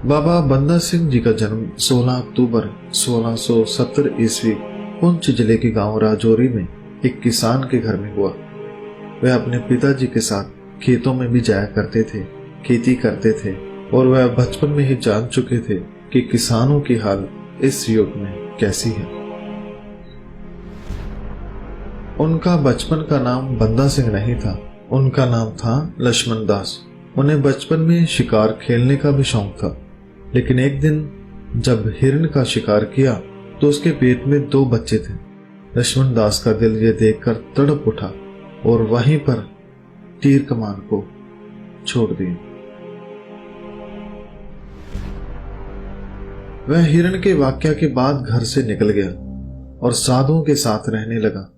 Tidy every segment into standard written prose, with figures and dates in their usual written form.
बाबा बंदा सिंह जी का जन्म 16 अक्टूबर 1670 ईस्वी पुंछ जिले के गांव राजौरी में एक किसान के घर में हुआ। वह अपने पिताजी के साथ खेतों में भी जाया करते थे, खेती करते थे और वह बचपन में ही जान चुके थे कि किसानों की हाल इस युग में कैसी है। उनका बचपन का नाम बंदा सिंह नहीं था, उनका नाम था लक्ष्मण दास। उन्हें बचपन में शिकार खेलने का भी शौक था, लेकिन एक दिन जब हिरण का शिकार किया तो उसके पेट में 2 बच्चे थे। लक्ष्मण दास का दिल ये देखकर तड़प उठा और वहीं पर तीर कमान को छोड़ दिया। वह हिरण के वाकया के बाद घर से निकल गया और साधुओं के साथ रहने लगा।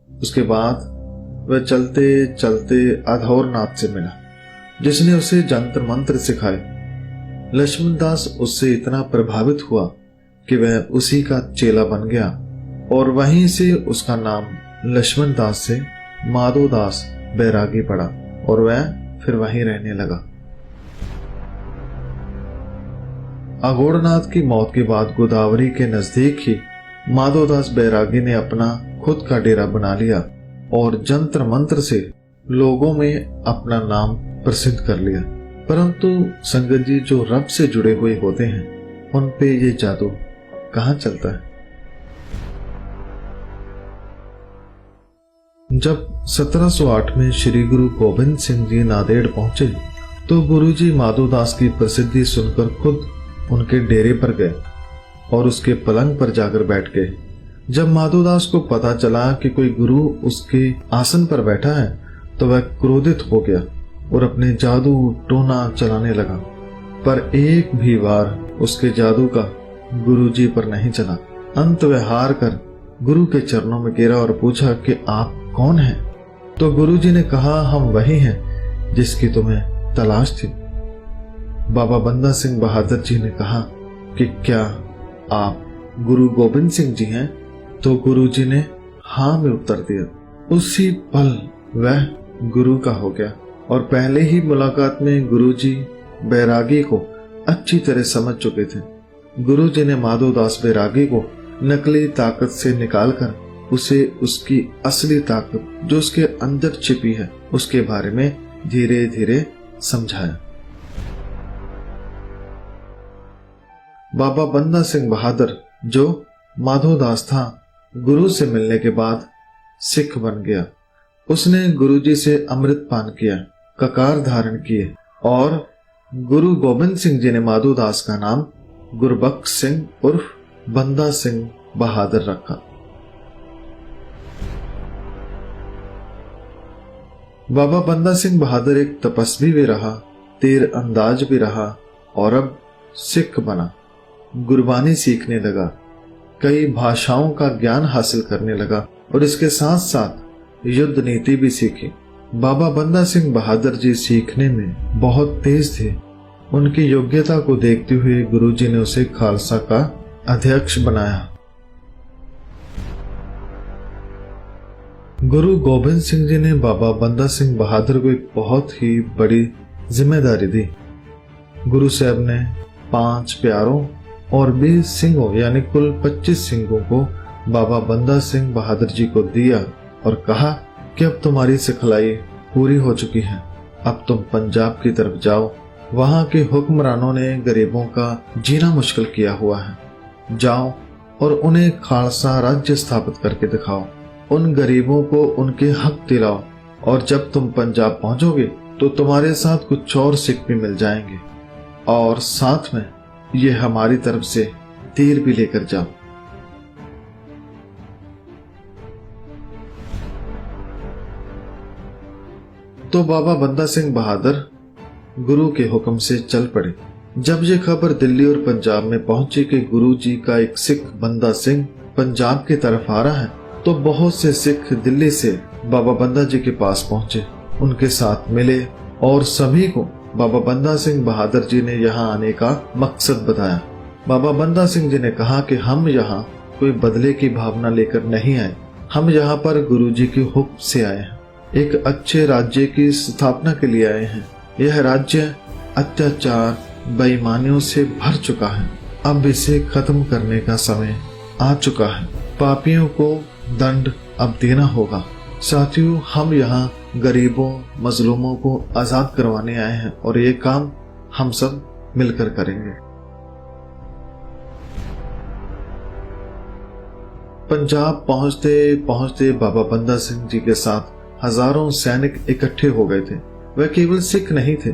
उसके बाद वह चलते चलते अधौरनाथ से मिला, जिसने उसे जंत्र मंत्र सिखाए। लक्ष्मण दास उससे इतना प्रभावित हुआ कि वह उसी का चेला बन गया और वहीं से उसका नाम लक्ष्मण दास से माधो दास बैरागी पड़ा और वह फिर वहीं रहने लगा। अघोरनाथ की मौत के बाद गोदावरी के नजदीक ही माधो दास बैरागी ने अपना खुद का डेरा बना लिया और जंत्र मंत्र से लोगों में अपना नाम प्रसिद्ध कर लिया। परंतु संगत जी, जो रब से जुड़े हुए होते हैं उन पे ये जादू कहां चलता है। जब 1708 में श्री गुरु गोविंद सिंह जी नांदेड़ पहुंचे तो गुरुजी माधोदास की प्रसिद्धि सुनकर खुद उनके डेरे पर गए और उसके पलंग पर जाकर बैठ गए। जब माधोदास को पता चला कि कोई गुरु उसके आसन पर बैठा है तो वह क्रोधित हो गया और अपने जादू टोना चलाने लगा, पर एक भी वार उसके जादू का गुरुजी पर नहीं चला। अंत वह हार कर गुरु के चरणों में गिरा और पूछा कि आप कौन हैं? तो गुरुजी ने कहा, हम वही हैं जिसकी तुम्हें तलाश थी। बाबा बंदा सिंह बहादुर जी ने कहा कि क्या आप गुरु गोविंद सिंह जी हैं? तो गुरुजी ने हाँ में उत्तर दिया। उसी पल वह गुरु का हो गया और पहले ही मुलाकात में गुरुजी बैरागी को अच्छी तरह समझ चुके थे। गुरुजी ने माधोदास बैरागी को नकली ताकत से निकालकर उसे उसकी असली ताकत जो उसके अंदर छिपी है उसके बारे में धीरे धीरे समझाया। बाबा बंदा सिंह बहादुर जो माधोदास था, गुरु से मिलने के बाद सिख बन गया। उसने गुरुजी से अमृत पान किया, ककार धारण किए और गुरु गोविंद सिंह जी ने माधोदास का नाम गुरबख्श सिंह उर्फ बंदा सिंह बहादुर रखा। बाबा बंदा सिंह बहादुर एक तपस्वी भी रहा, तीर अंदाज भी रहा और अब सिख बना। गुरबानी सीखने लगा, कई भाषाओं का ज्ञान हासिल करने लगा और इसके साथ साथ युद्ध नीति भी सीखी। बाबा बंदा सिंह बहादुर जी सीखने में बहुत तेज थे। उनकी योग्यता को देखते हुए गुरुजी ने उसे खालसा का अध्यक्ष बनाया। गुरु गोविंद सिंह जी ने बाबा बंदा सिंह बहादुर को एक बहुत ही बड़ी जिम्मेदारी दी। गुरु साहब ने 5 प्यारों और 20 सिंहों यानी कुल 25 सिंहों को बाबा बंदा सिंह बहादुर जी को दिया और कहा कि अब तुम्हारी सिखलाई पूरी हो चुकी है, अब तुम पंजाब की तरफ जाओ। वहां के हुक्मरानों ने गरीबों का जीना मुश्किल किया हुआ है, जाओ और उन्हें खालसा राज्य स्थापित करके दिखाओ, उन गरीबों को उनके हक दिलाओ और जब तुम पंजाब पहुंचोगे तो तुम्हारे साथ कुछ और सिख भी मिल जाएंगे और साथ में ये हमारी तरफ से तीर भी लेकर जाओ। तो बाबा बंदा सिंह बहादुर गुरु के हुक्म से चल पड़े। जब ये खबर दिल्ली और पंजाब में पहुंची कि गुरु जी का एक सिख बंदा सिंह पंजाब की तरफ आ रहा है तो बहुत से सिख दिल्ली से बाबा बंदा जी के पास पहुंचे, उनके साथ मिले और सभी को बाबा बंदा सिंह बहादुर जी ने यहाँ आने का मकसद बताया। बाबा बंदा सिंह जी ने कहा कि हम यहाँ कोई बदले की भावना लेकर नहीं आए, हम यहाँ पर गुरु जी के हुक्म से आए हैं, एक अच्छे राज्य की स्थापना के लिए आए हैं। यह राज्य अत्याचार, बेईमानियों से भर चुका है। अब इसे खत्म करने का समय आ चुका है। पापियों को दंड अब देना होगा। साथियों, हम यहाँ गरीबों मजलूमों को आजाद करवाने आए हैं और ये काम हम सब मिलकर करेंगे। पंजाब पहुंचते पहुंचते बाबा बंदा सिंह जी के साथ हजारों सैनिक इकट्ठे हो गए थे। वे केवल सिख नहीं थे,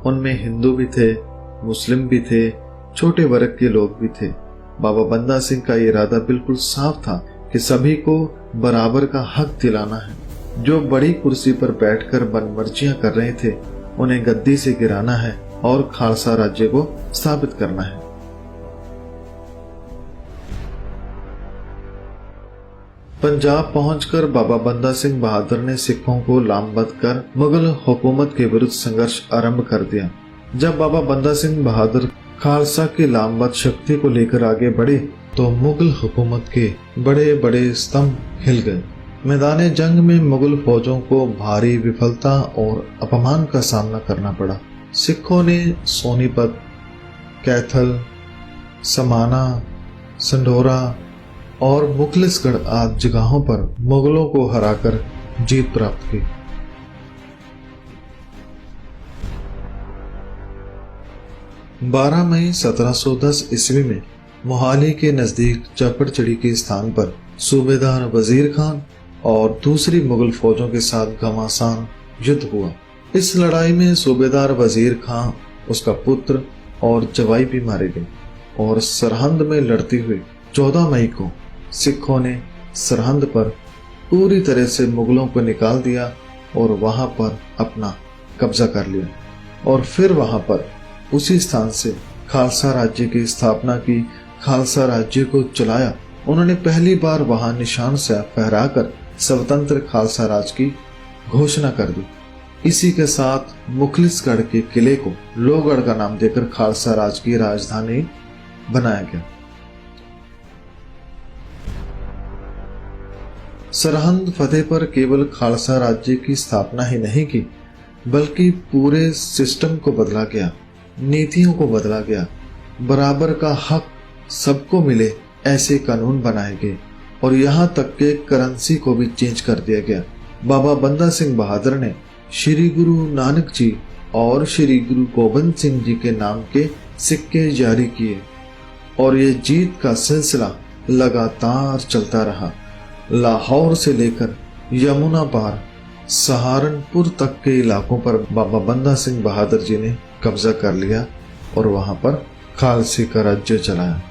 उनमें हिंदू भी थे, मुस्लिम भी थे, छोटे वर्ग के लोग भी थे। बाबा बंदा सिंह का इरादा बिल्कुल साफ था कि सभी को बराबर का हक दिलाना है। जो बड़ी कुर्सी पर बैठकर मनमर्जियां कर रहे थे, उन्हें गद्दी से गिराना है और खालसा राज्य को स्थापित करना है। पंजाब पहुंचकर बाबा बंदा सिंह बहादुर ने सिखों को लामबंद कर मुगल हुकूमत के विरुद्ध संघर्ष आरंभ कर दिया। जब बाबा बंदा सिंह बहादुर खालसा की लामबंद शक्ति को लेकर आगे बढ़े तो मुगल हुकूमत के बड़े बड़े स्तंभ हिल गए। मैदान जंग में मुगल फौजों को भारी विफलता और अपमान का सामना करना पड़ा। सिखों ने सोनीपत, कैथल, समाना, संढोरा और मुखलिसगढ़ आदि जगहों पर मुगलों को हराकर जीत प्राप्त की। बारह मई 1710 ईस्वी में मोहाली के नजदीक चपड़चड़ी के स्थान पर सूबेदार वजीर खान और दूसरी मुगल फौजों के साथ घमासान युद्ध हुआ। इस लड़ाई में सूबेदार वजीर खान, उसका पुत्र और जवाई भी मारे गए और सरहंद में लड़ते हुए 14 मई को सिखों ने सरहंद पर पूरी तरह से मुगलों को निकाल दिया और वहां पर अपना कब्जा कर लिया और फिर वहां पर उसी स्थान से खालसा राज्य की स्थापना की, खालसा राज्य को चलाया। उन्होंने पहली बार वहां निशान से फहराकर स्वतंत्र खालसा राज की घोषणा कर दी। इसी के साथ मुखलिसगढ़ के किले को लोहगढ़ का नाम देकर खालसा राज की राजधानी बनाया गया। सरहंद फतेह पर केवल खालसा राज्य की स्थापना ही नहीं की, बल्कि पूरे सिस्टम को बदला गया, नीतियों को बदला गया। बराबर का हक सबको मिले ऐसे कानून बनाए गए और यहाँ तक के करेंसी को भी चेंज कर दिया गया। बाबा बंदा सिंह बहादुर ने श्री गुरु नानक जी और श्री गुरु गोबिंद सिंह जी के नाम के सिक्के जारी किए और ये जीत का सिलसिला लगातार चलता रहा। लाहौर से लेकर यमुना पार सहारनपुर तक के इलाकों पर बाबा बंदा सिंह बहादुर जी ने कब्जा कर लिया और वहां पर खालसे का राज्य चलाया।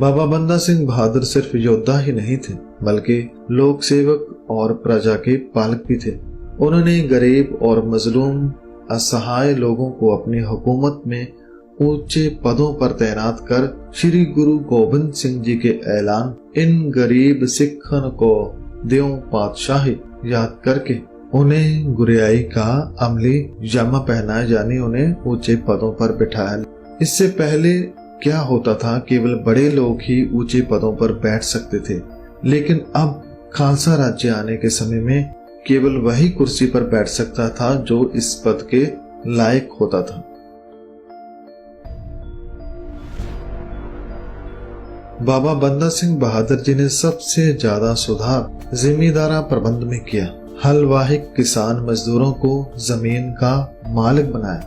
बाबा बंदा सिंह बहादुर सिर्फ योद्धा ही नहीं थे, बल्कि लोक सेवक और प्रजा के पालक भी थे। उन्होंने गरीब और मजलूम असहाय लोगों को अपनी हुकूमत में ऊंचे पदों पर तैनात कर श्री गुरु गोबिंद सिंह जी के ऐलान इन गरीब सिखन को देव पातशाही याद करके उन्हें गुरियाई का अमली जामा पहनाया, यानी उन्हें ऊंचे पदों पर बिठाया। इससे पहले क्या होता था, केवल बड़े लोग ही ऊंचे पदों पर बैठ सकते थे, लेकिन अब खालसा राज्य आने के समय में केवल वही कुर्सी पर बैठ सकता था जो इस पद के लायक होता था। बाबा बंदा सिंह बहादुर जी ने सबसे ज्यादा सुधार जिम्मेदारा प्रबंध में किया। हलवाहिक किसान मजदूरों को जमीन का मालिक बनाया।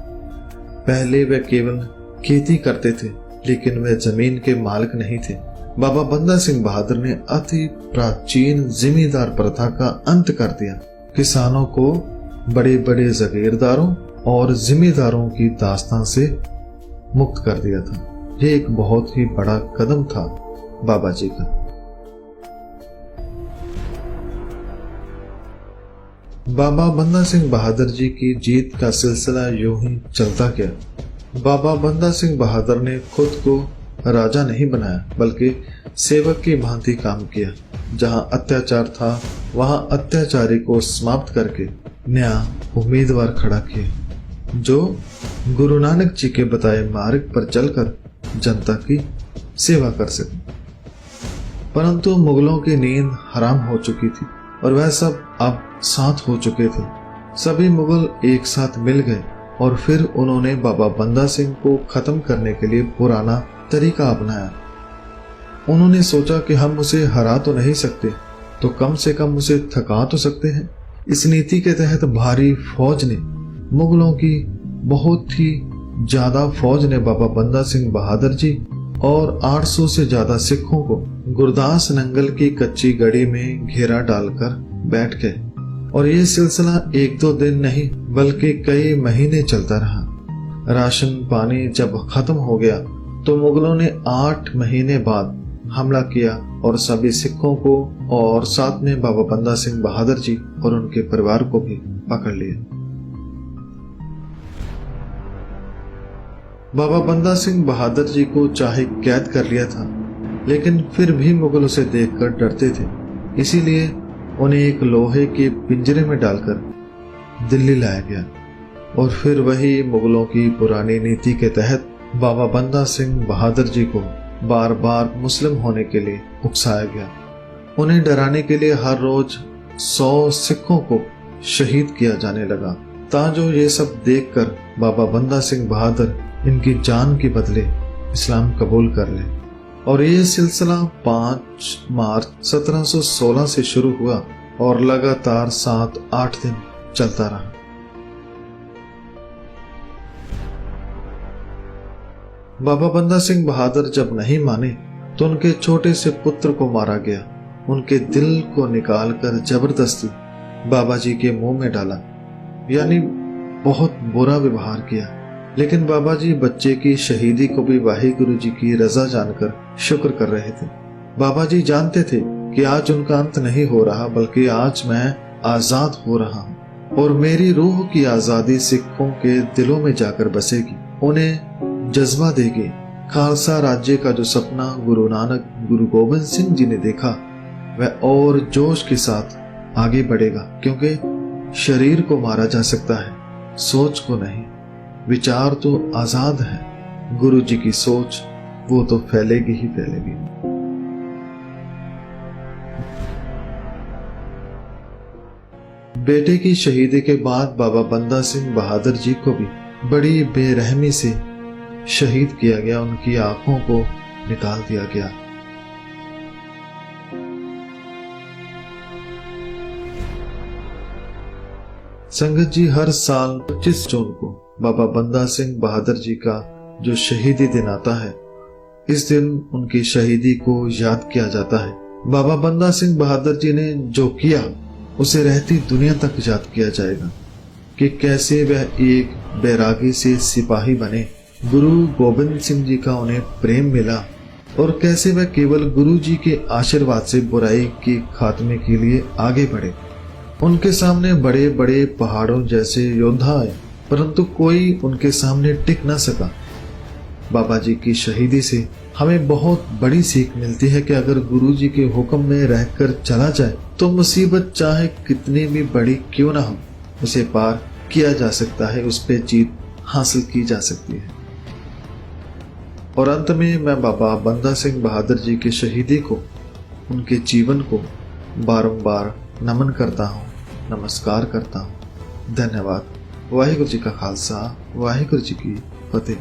पहले वे केवल खेती करते थे, लेकिन वे जमीन के मालिक नहीं थे। बाबा बंदा सिंह बहादुर ने अति प्राचीन जिम्मेदार प्रथा का अंत कर दिया। किसानों को बड़े बड़े जागीरदारों और जिम्मेदारों की दास्तान से मुक्त कर दिया था। यह एक बहुत ही बड़ा कदम था बाबा जी का। बाबा बंदा सिंह बहादुर जी की जीत का सिलसिला यूं ही चलता गया। बाबा बंदा सिंह बहादुर ने खुद को राजा नहीं बनाया, बल्कि सेवक की भांति काम किया। जहां अत्याचार था वहां अत्याचारी को समाप्त करके नया उम्मीदवार खड़ा किया, जो गुरु नानक जी के बताए मार्ग पर चलकर जनता की सेवा कर सके। परंतु मुगलों की नींद हराम हो चुकी थी और वह सब अब साथ हो चुके थे। सभी मुगल एक साथ मिल गए और फिर उन्होंने बाबा बंदा सिंह को खत्म करने के लिए पुराना तरीका अपनाया। उन्होंने सोचा कि हम उसे हरा तो नहीं सकते, तो कम से कम उसे थका तो सकते हैं। इस नीति के तहत भारी फौज ने मुगलों की बहुत ही ज्यादा फौज ने बाबा बंदा सिंह बहादुर जी और 800 से ज्यादा सिखों को गुरदास नंगल की कच्ची गढ़ी में घेरा डालकर बैठ गए और ये सिलसिला 1-2 दिन नहीं बल्कि कई महीने चलता रहा। राशन पानी जब खत्म हो गया तो मुगलों ने 8 महीने बाद हमला किया और सभी सिखों को और साथ में बाबा बंदा सिंह बहादुर जी और उनके परिवार को भी पकड़ लिया। बाबा बंदा सिंह बहादुर जी को चाहे कैद कर लिया था, लेकिन फिर भी मुगल उसे देखकर डरते थे, इसीलिए उन्हें एक लोहे के पिंजरे में डालकर दिल्ली लाया गया और फिर वही मुगलों की पुरानी नीति के तहत बाबा बंदा सिंह बहादुर जी को बार बार मुस्लिम होने के लिए उकसाया गया। उन्हें डराने के लिए हर रोज 100 सिखों को शहीद किया जाने लगा, ताजो ये सब देखकर बाबा बंदा सिंह बहादुर इनकी जान के बदले इस्लाम कबूल कर ले। और ये सिलसिला 5 मार्च 1716 से शुरू हुआ और लगातार 7-8 दिन चलता रहा। बाबा बंदा सिंह बहादुर जब नहीं माने तो उनके छोटे से पुत्र को मारा गया। उनके दिल को निकालकर जबरदस्ती बाबा जी के मुंह में डाला, यानी बहुत बुरा व्यवहार किया। लेकिन बाबा जी बच्चे की शहीदी को भी वाहिगुरु जी की रजा जानकर शुक्र कर रहे थे। बाबा जी जानते थे कि आज उनका अंत नहीं हो रहा, बल्कि आज मैं आजाद हो रहा हूँ और मेरी रूह की आजादी सिखों के दिलों में जाकर बसेगी, उन्हें जज्बा देगी। खालसा राज्य का जो सपना गुरु नानक गुरु गोबिंद सिंह जी ने देखा वह और जोश के साथ आगे बढ़ेगा, क्योंकि शरीर को मारा जा सकता है, सोच को नहीं। विचार तो आजाद है, गुरु जी की सोच वो तो फैलेगी ही फैलेगी। बेटे की शहीदी के बाद बाबा बंदा सिंह बहादुर जी को भी बड़ी बेरहमी से शहीद किया गया, उनकी आंखों को निकाल दिया गया। संगत जी, हर साल 25 जून को बाबा बंदा सिंह बहादुर जी का जो शहीदी दिन आता है, इस दिन उनकी शहीदी को याद किया जाता है। बाबा बंदा सिंह बहादुर जी ने जो किया उसे रहती दुनिया तक याद किया जाएगा कि कैसे वह एक बैरागी से सिपाही बने, गुरु गोबिंद सिंह जी का उन्हें प्रेम मिला और कैसे वह केवल गुरु जी के आशीर्वाद से बुराई के खात्मे के लिए आगे बढ़े। उनके सामने बड़े बड़े पहाड़ों जैसे योद्धा आए, परंतु कोई उनके सामने टिक न सका। बाबा जी की शहीदी से हमें बहुत बड़ी सीख मिलती है कि अगर गुरु जी के हुक्म में रहकर चला जाए तो मुसीबत चाहे कितनी भी बड़ी क्यों ना हो, उसे पार किया जा सकता है, उस पे जीत हासिल की जा सकती है। और अंत में मैं बाबा बंदा सिंह बहादुर जी की शहीदी को, उनके जीवन को बारंबार नमन करता हूँ, नमस्कार करता हूँ। धन्यवाद। वाहिगुरु जी का खालसा, वाहिगुरु जी की फतेह।